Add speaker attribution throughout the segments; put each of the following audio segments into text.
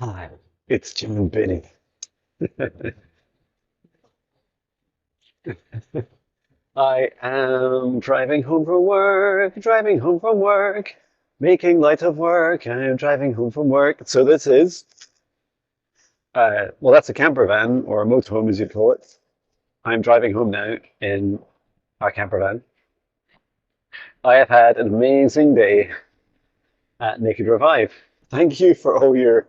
Speaker 1: Hi, it's Jim and Binnie. I am driving home from work, making light of work. I am driving home from work. So this is, well, that's a camper van or a motorhome as you call it. I'm driving home now in our camper van. I have had an amazing day at Naked Revive. Thank you for all your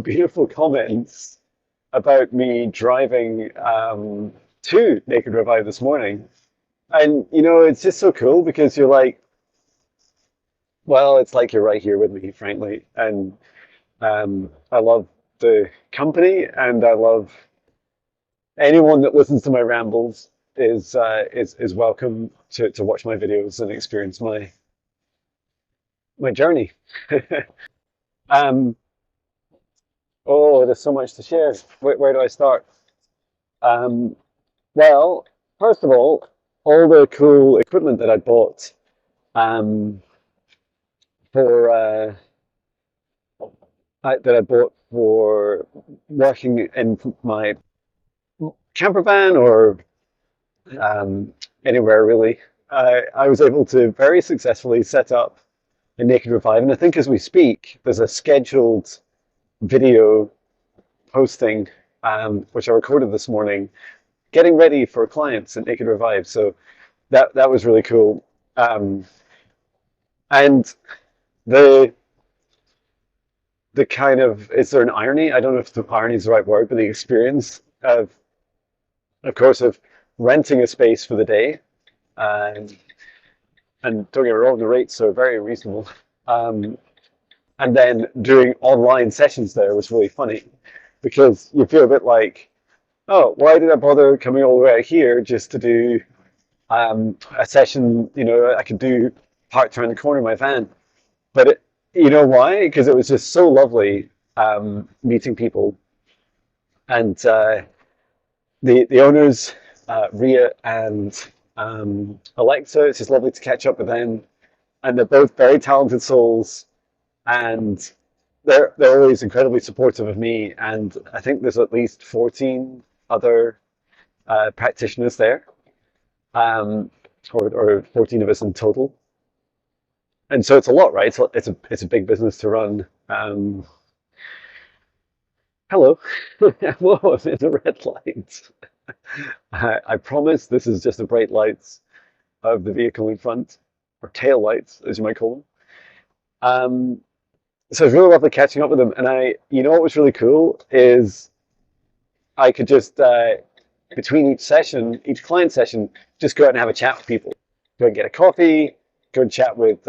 Speaker 1: beautiful comments about me driving to Naked Revive this morning. And it's just so cool because you're like, well, it's like you're right here with me, frankly. And I love the company, and I love anyone that listens to my rambles is welcome to watch my videos and experience my journey. um, oh, there's so much to share. Where do I start? Um, well, first of all the cool equipment that I bought um, for that I bought for working in my camper van or um, anywhere really. I was able to very successfully set up a Naked Revive, and I think as we speak, there's a scheduled video posting which I recorded this morning, getting ready for clients at Naked Revive. So that was really cool. And the the kind of, is there an irony? I don't know if the irony is the right word, but the experience of course, of renting a space for the day, and don't get me wrong, the rates are very reasonable. Um, and then doing online sessions there was really funny because you feel a bit like, oh, why did I bother coming all the way out here just to do a session? I could do parked around the corner of my van. But you know why? Because it was just so lovely meeting people, and the owners, Ria and Alexa. It's just lovely to catch up with them, and they're both very talented souls, and they're always incredibly supportive of me. And I think there's at least 14 other practitioners there, um, or 14 of us in total. And so it's a lot, right? It's a big business to run. Hello. Whoa, I'm in the red light. I promise this is just the bright lights of the vehicle in front, or tail lights, as you might call them. Um, so it's really lovely catching up with them. And what was really cool is I could just, between each client session, just go out and have a chat with people. Go and get a coffee, go and chat with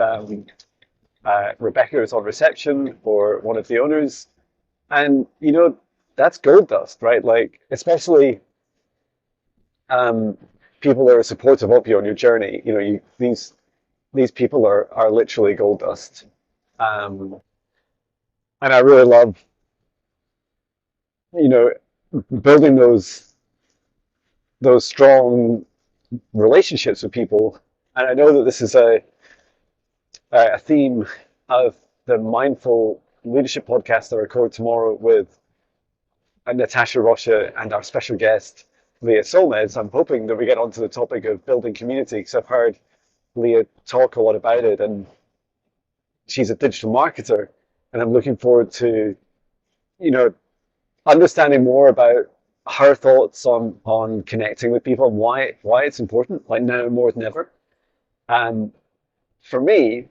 Speaker 1: Rebecca, who's on reception, or one of the owners. And, that's gold dust, right? Like, especially um, people that are supportive of you on your journey. These people are literally gold dust. Um, and I really love, you know, building those strong relationships with people. And I know that this is a theme of the Mindful Leadership podcast that I record tomorrow with Natasha Rocha and our special guest, Leah Solnez. I'm hoping that we get onto the topic of building community because I've heard Leah talk a lot about it, and she's a digital marketer, and I'm looking forward to, you know, understanding more about her thoughts on connecting with people and why it's important, like now more than ever. And for me,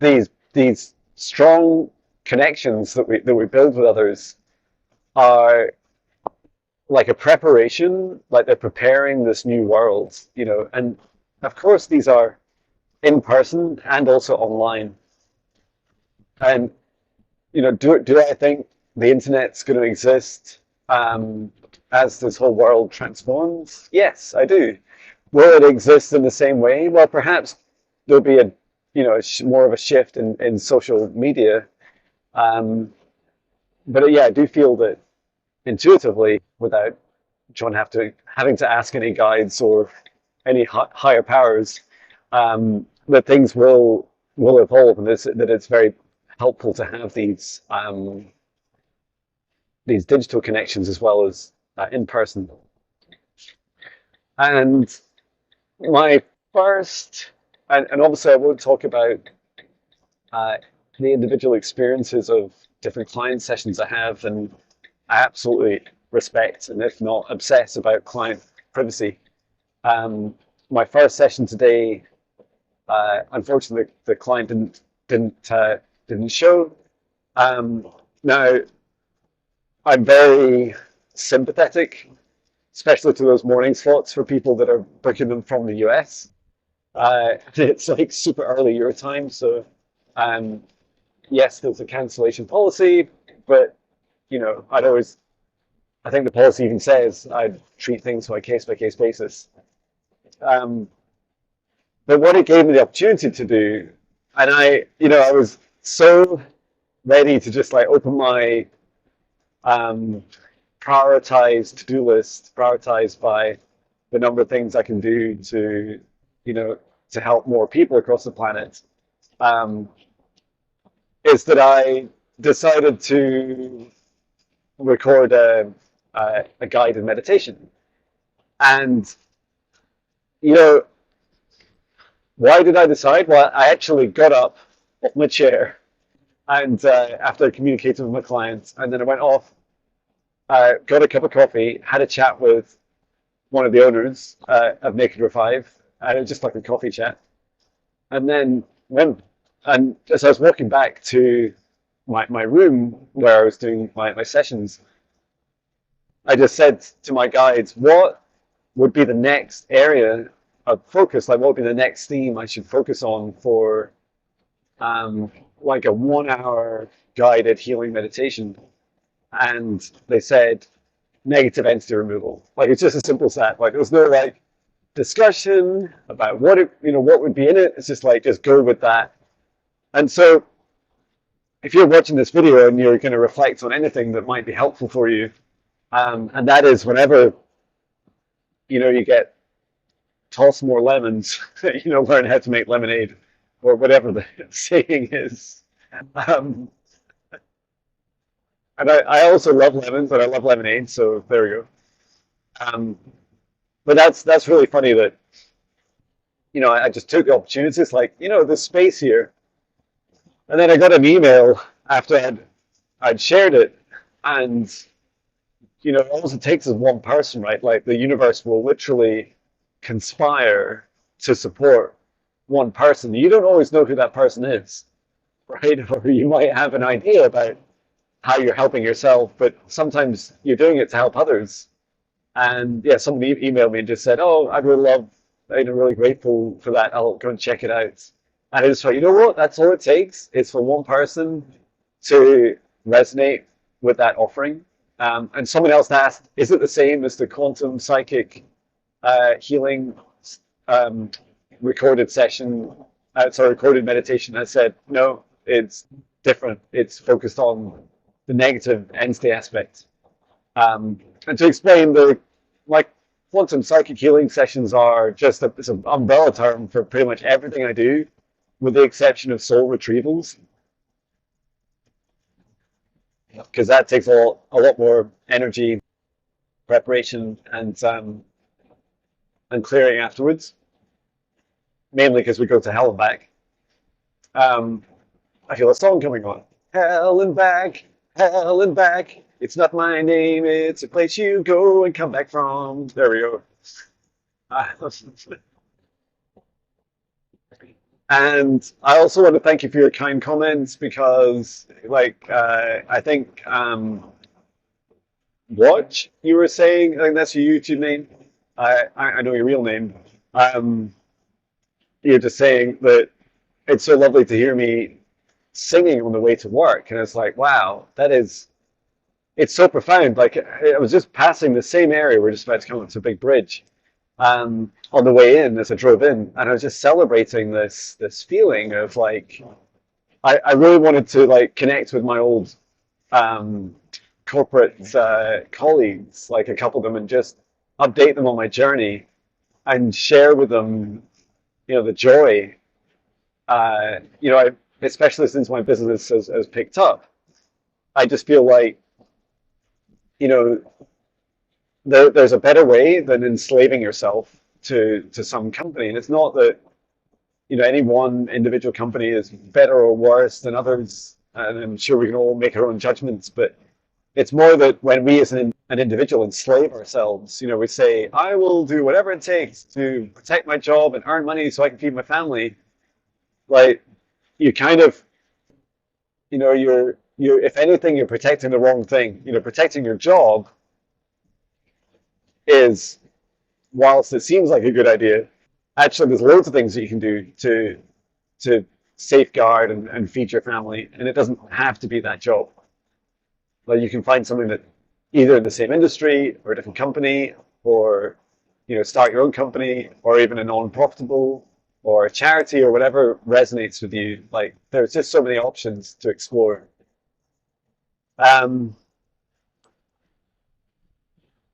Speaker 1: these strong connections that we build with others are like a preparation, like they're preparing this new world, and of course these are in person and also online. And do I think the internet's going to exist as this whole world transforms? Yes, I do. Will it exist in the same way? Well, perhaps there'll be more of a shift in social media. Um, but yeah, I do feel that intuitively, without John having to ask any guides or any higher powers, that things will evolve, and that it's very helpful to have these. these digital connections as well as in person. And my first, and obviously I won't talk about uh, the individual experiences of different client sessions I have, and I absolutely respect and if not obsess about client privacy. Um, my first session today, unfortunately, the client didn't show. Um, Now, I'm very sympathetic, especially to those morning slots for people that are booking them from the US. It's like super early your time, so um, yes, there's a cancellation policy, but I think the policy even says I'd treat things on a case by case basis. Um, but what it gave me the opportunity to do, and I was so ready to just like open my um, prioritized to-do list, prioritized by the number of things I can do you know, to help more people across the planet, um, is that I decided to record a guided meditation. And, you know, why did I decide? Well, I actually got up off my chair and after I communicated with my clients, and then I went off, got a cup of coffee, had a chat with one of the owners of Naked Revive, and it was just like a coffee chat. And then and as I was walking back to my room where I was doing my sessions, I just said to my guides, what would be the next area of focus? Like, what would be the next theme I should focus on for like a 1 hour guided healing meditation? And they said negative entity removal. Like, it's just as simple as that. Like, there was no like discussion about what would be in it. It's just like, just go with that. And so if you're watching this video and you're going to reflect on anything that might be helpful for you, and that is whenever you get tossed more lemons, learn how to make lemonade, or whatever the saying is. Um, and I also love lemons and I love lemonade, so there we go. Um, but that's really funny that I just took the opportunity. It's like there's space here, and then I got an email after I'd shared it, and all it takes is one person, right? Like the universe will literally conspire to support one person. You don't always know who that person is, right? Or you might have an idea about how you're helping yourself, but sometimes you're doing it to help others. And yeah, somebody emailed me and just said, "Oh, I'd really love, really grateful for that. I'll go and check it out." And I just thought, you know what? That's all it takes. It's for one person to resonate with that offering. And someone else asked, "Is it the same as the quantum psychic healing um, recorded session? Sorry, recorded meditation?" I said, "No, it's different. It's focused on the negative entity aspect." And to explain, the like quantum psychic healing sessions are just it's an umbrella term for pretty much everything I do, with the exception of soul retrievals, because that takes a lot more energy, preparation, and clearing afterwards. Mainly because we go to hell and back. Um, I feel a song coming on. Hell and back, hell and back. It's not my name, it's a place you go and come back from. There we go. Uh, and I also want to thank you for your kind comments because, like, I think Watch, you were saying, I think that's your YouTube name. I know your real name. Um, you're just saying that it's so lovely to hear me singing on the way to work. And it's like, wow, it's so profound. Like, I was just passing the same area. We're just about to come up to a big bridge on the way in as I drove in. And I was just celebrating this feeling of like, I really wanted to like connect with my old um, corporate colleagues, like a couple of them, and just update them on my journey and share with them, the joy. Especially since my business has picked up, I just feel like you know, there's a better way than enslaving yourself to some company. And it's not that, any one individual company is better or worse than others. And I'm sure we can all make our own judgments, but it's more that when we as an individual enslave ourselves, we say, I will do whatever it takes to protect my job and earn money so I can feed my family. Like, you kind of, if anything, you're protecting the wrong thing. Protecting your job is, whilst it seems like a good idea, actually there's loads of things that you can do to safeguard and feed your family, and it doesn't have to be that job. Like, you can find something that either in the same industry or a different company, or start your own company, or even a non-profitable or a charity or whatever resonates with you. Like, there's just so many options to explore. Um,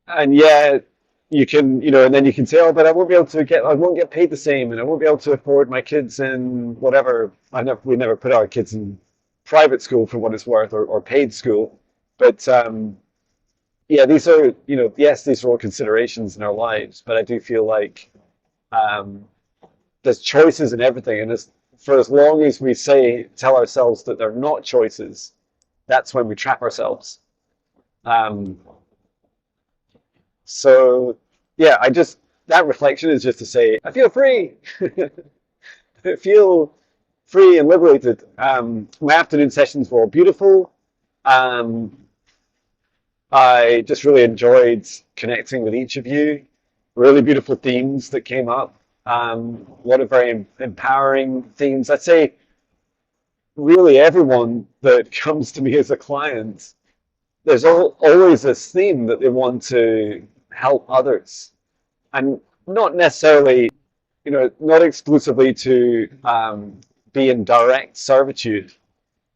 Speaker 1: and yeah, you can, and then you can say, oh, but I won't get paid the same, and I won't be able to afford my kids in whatever. We never put our kids in private school for what it's worth, or paid school. But yeah, these are, yes, these are all considerations in our lives, but I do feel like um, there's choices in everything, and for as long as we tell ourselves that they're not choices, that's when we trap ourselves. Um, so yeah, that reflection is just to say I feel free. I feel free and liberated. My afternoon sessions were all beautiful. Um, I just really enjoyed connecting with each of you. Really beautiful themes that came up. A lot of very empowering themes. I'd say really everyone that comes to me as a client, there's always this theme that they want to help others, and not necessarily, not exclusively to be in direct servitude,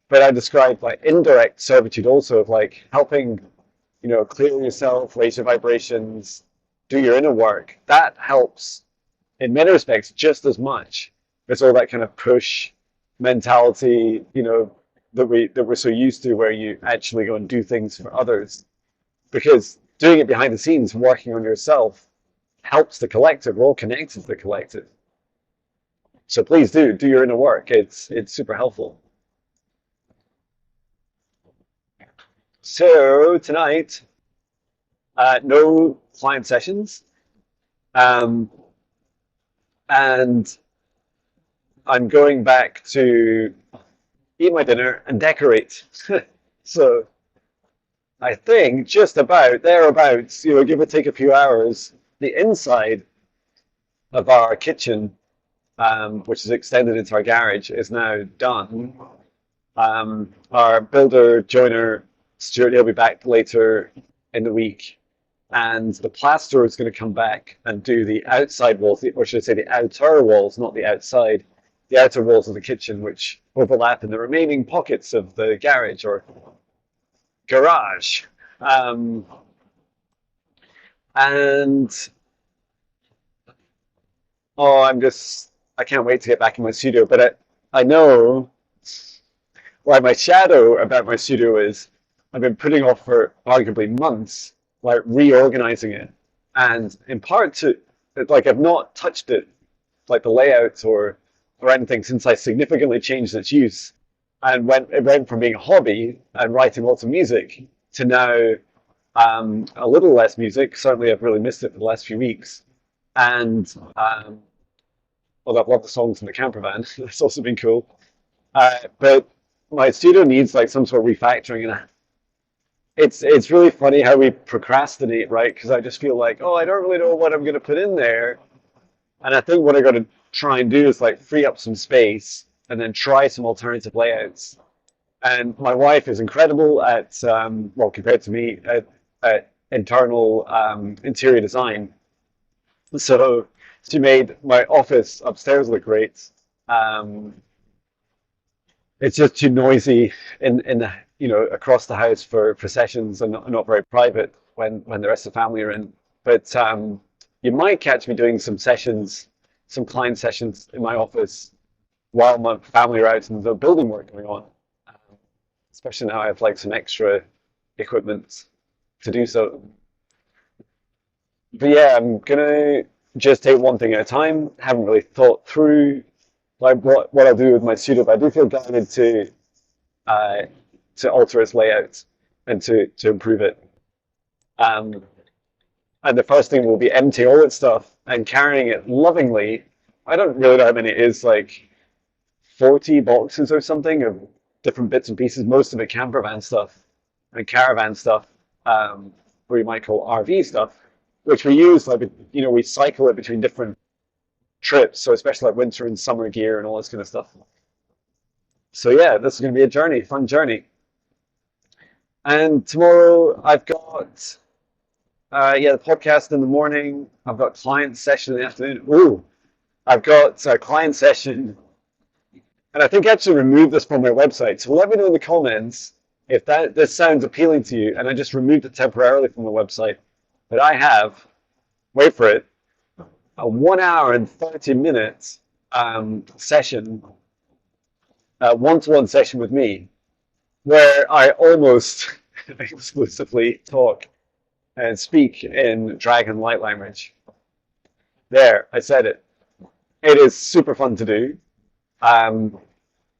Speaker 1: but I describe like indirect servitude also, of like helping, clear yourself, raise your vibrations, do your inner work. That helps in many respects just as much as all that kind of push mentality, that we're so used to, where you actually go and do things for others. Because doing it behind the scenes, working on yourself, helps the collective. We're all connected to the collective. So please do your inner work. It's super helpful. So tonight, no client sessions, um, and I'm going back to eat my dinner and decorate. So I think just about thereabouts, give or take a few hours, the inside of our kitchen, which is extended into our garage, is now done. Our builder joiner Stuart, he'll be back later in the week, and the plasterer is going to come back and do the outside walls, or should I say the outer walls, not the outside, the outer walls of the kitchen, which overlap in the remaining pockets of the garage or garage. Um, and oh, I can't wait to get back in my studio. But I know why my shadow about my studio is I've been putting off for arguably months, like reorganizing it. And in part to, like, I've not touched it, like the layout or anything, since I significantly changed its use. And it went from being a hobby and writing lots of music to now a little less music. Certainly, I've really missed it for the last few weeks. And although I've loved the songs in the camper van, that's also been cool. But my studio needs like some sort of refactoring, and it's really funny how we procrastinate, right? Because I just feel like, oh, I don't really know what I'm going to put in there, and I think what I'm going to try and do is like free up some space and then try some alternative layouts. And my wife is incredible at, well, compared to me, at internal interior design. So she made my office upstairs look great. Um, it's just too noisy in the, across the house for sessions, and not very private when the rest of the family are in. But you might catch me doing some client sessions in my office while my family are out and the building work going on. Especially now I have like some extra equipment to do so. But yeah, I'm gonna just take one thing at a time. Haven't really thought through like what I'll do with my studio, but I do feel guided uh, to alter its layout and to improve it. Um, and the first thing will be emptying all its stuff and carrying it lovingly. I don't really know how many it is, like 40 boxes or something of different bits and pieces, most of it camper van stuff and caravan stuff, or you might call RV stuff, which we use like, we cycle it between different trips, so especially like winter and summer gear and all this kind of stuff. So yeah, this is going to be a journey, fun journey. And tomorrow I've got the podcast in the morning. I've got client session in the afternoon. Ooh, I've got a client session, and I think I actually removed this from my website. So let me know in the comments if this sounds appealing to you, and I just removed it temporarily from the website. But I have, wait for it, a 1 hour and 30 minutes session, one-to-one session with me, where I almost exclusively talk and speak in dragon light language. There, I said it. It is super fun to do.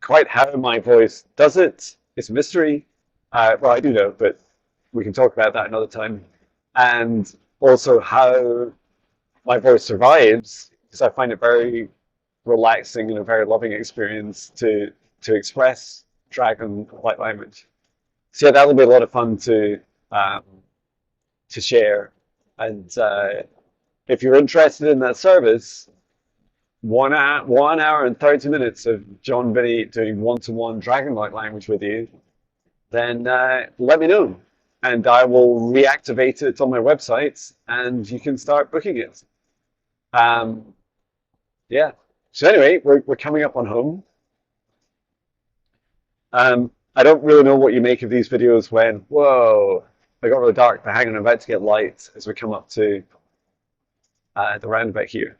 Speaker 1: Quite how my voice does it, it's a mystery. Well, I do know, but we can talk about that another time. And also how my voice survives, because I find it very relaxing and a very loving experience to express dragon light language. So yeah, that'll be a lot of fun to share. And if you're interested in that service, 1 hour and 30 minutes of John Binnie doing one-to-one dragon light language with you, then let me know. And I will reactivate it on my website and you can start booking it. Um, yeah. So anyway, we're coming up on home. I don't really know what you make of these videos when, whoa, they got really dark, but hang on, I'm about to get light as we come up to the roundabout here.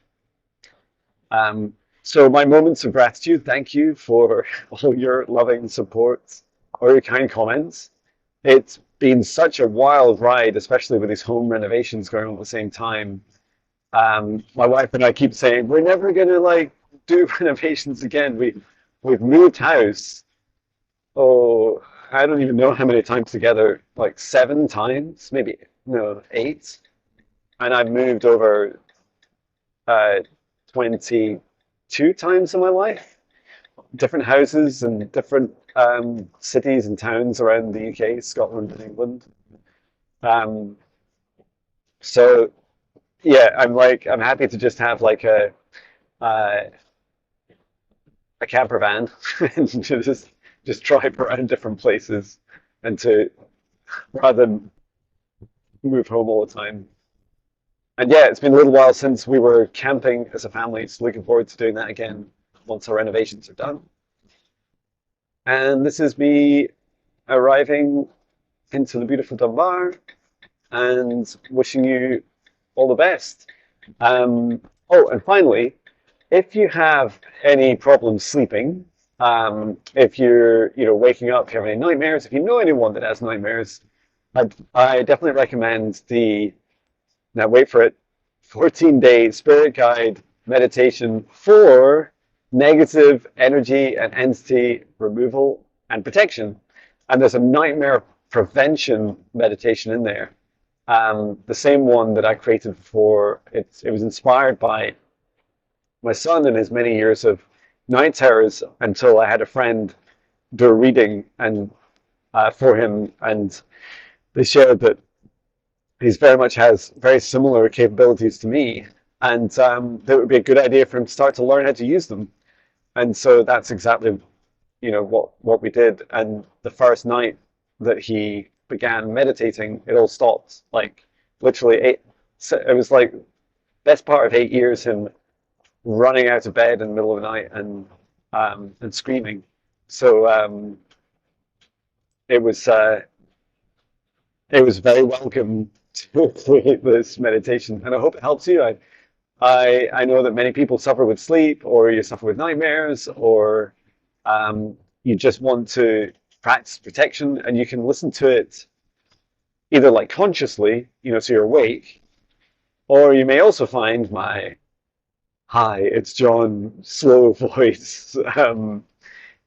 Speaker 1: So my moments of gratitude, thank you for all your loving support or your kind comments. It's been such a wild ride, especially with these home renovations going on at the same time. My wife and I keep saying, we're never going to like do renovations again. We've moved house. Oh, I don't even know how many times together, like 7 times, maybe, no, 8. And I've moved over 22 times in my life, different houses and different cities and towns around the UK, Scotland and England. Um, so yeah, I'm happy to just have like uh, a camper van and to just drive around different places and to rather than move home all the time. And yeah, it's been a little while since we were camping as a family, so looking forward to doing that again once our renovations are done. And this is me arriving into the beautiful Dunbar and wishing you all the best. Oh, and finally, if you have any problems sleeping, if you're waking up, if you have any nightmares, if you know anyone that has nightmares, I definitely recommend now wait for it, 14-day spirit guide meditation for negative energy and entity removal and protection. And there's a nightmare prevention meditation in there. The same one that I created for it was inspired by my son and his many years of night terrors until I had a friend do a reading and for him, and they shared that he's very much has very similar capabilities to me, and that would be a good idea for him to start to learn how to use them. And so that's exactly what we did. And the first night that he began meditating, it all stopped. Like literally eight. So it was like best part of 8 years him running out of bed in the middle of the night and screaming. So it was very welcome to create this meditation, and I hope it helps you. I know that many people suffer with sleep, or you suffer with nightmares, or you just want to practice protection, and you can listen to it either like consciously, so you're awake, or you may also find my hi, it's John slow voice,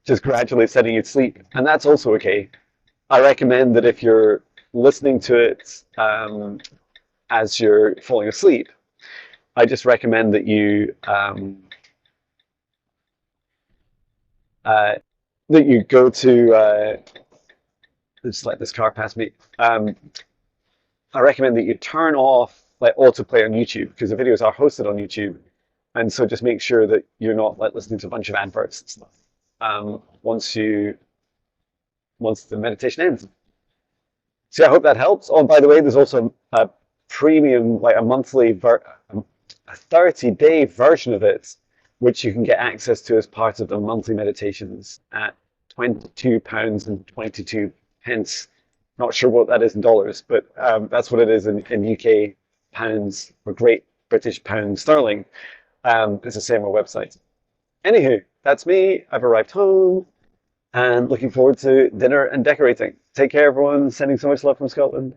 Speaker 1: just gradually setting you to sleep, and that's also okay. I recommend that if you're listening to it as you're falling asleep, I just recommend uh, that you go to just let this car pass me. I recommend that you turn off like autoplay on YouTube because the videos are hosted on YouTube, and so just make sure that you're not like listening to a bunch of adverts and stuff. Once the meditation ends. So yeah, I hope that helps. Oh, and by the way, there's also a premium, like a monthly, a 30-day version of it, which you can get access to as part of the monthly meditations at £22 and 22 pence. Not sure what that is in dollars, but that's what it is in UK pounds or Great British pound sterling. It's the same on our website. Anywho, that's me. I've arrived home and looking forward to dinner and decorating. Take care, everyone. Sending so much love from Scotland.